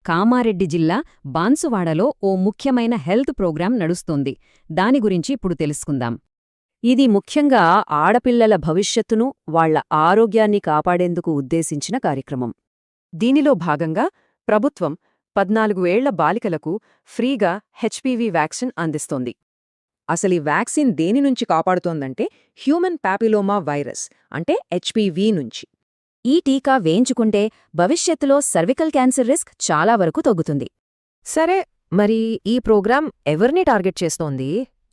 కామారెడ్డి జిల్లా బాన్సువాడలో ఓ ముఖ్యమైన health programme నడుస్తోంది. దాని గురించి ఇప్పుడు తెలుసుకుందాం. ఇది ముఖ్యంగా ఆడపిల్లల భవిష్యత్తును, వాళ్ల ఆరోగ్యాన్ని కాపాడేందుకు ఉద్దేశించిన కార్యక్రమం. దీనిలో భాగంగా ప్రభుత్వం 14 ఏళ్ల బాలికలకు ఫ్రీగా హెచ్పివి వ్యాక్సిన్ అందిస్తోంది. అసలీ వ్యాక్సిన్ దేనినుంచి కాపాడుతోందంటే హ్యూమన్ పాపిలోమా వైరస్ అంటే హెచ్పివి నుంచి. ఈ టీకా వేయించుకుంటే భవిష్యత్తులో సర్వికల్ క్యాన్సర్ రిస్క్ చాలా వరకు తగ్గుతుంది. సరే, మరి ఈ ప్రోగ్రాం ఎవరిని టార్గెట్ చేస్తోంది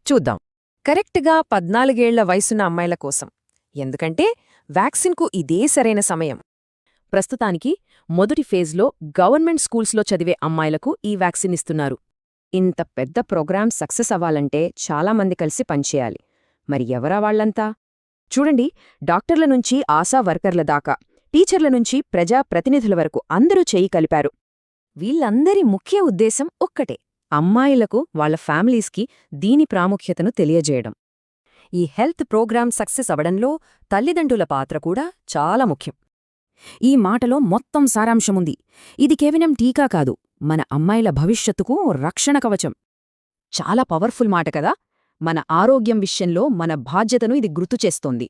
చూద్దాం. కరెక్ట్గా 14 ఏళ్ల వయసున్న అమ్మాయిల కోసం. ఎందుకంటే వ్యాక్సిన్కు ఇదే సరైన సమయం. ప్రస్తుతానికి మొదటి ఫేజ్లో గవర్నమెంట్ స్కూల్స్లో చదివే అమ్మాయిలకు ఈ వ్యాక్సిన్ ఇస్తున్నారు. ఇంత పెద్ద ప్రోగ్రాం సక్సెస్ అవ్వాలంటే చాలామంది కలిసి పనిచేయాలి. మరి ఎవరా వాళ్లంతా? చూడండి, డాక్టర్ల నుంచి ఆశా వర్కర్ల దాకా, టీచర్ల నుంచి ప్రజా ప్రతినిధుల వరకు అందరూ చెయ్యి కలిపారు. వీళ్ళందరి ముఖ్య ఉద్దేశం ఒక్కటే: అమ్మాయిలకు, వాళ్ల ఫ్యామిలీస్కి దీని ప్రాముఖ్యతను తెలియజేయడం. ఈ హెల్త్ ప్రోగ్రాం సక్సెస్ అవడంలో తల్లిదండ్రుల పాత్ర కూడా చాలా ముఖ్యం. ఈ మాటలో మొత్తం సారాంశముంది. ఇది కేవలం టీకా కాదు, మన అమ్మాయిల భవిష్యత్తుకు రక్షణ కవచం. చాలా పవర్ఫుల్ మాట కదా. మన ఆరోగ్యం విషయంలో మన బాధ్యతను ఇది గుర్తుచేస్తోంది.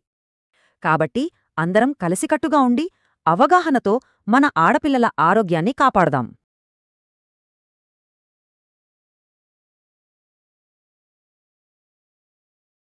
కాబట్టి అందరం కలిసికట్టుగా ఉండి, అవగాహనతో మన ఆడపిల్లల ఆరోగ్యాన్ని కాపాడదాం.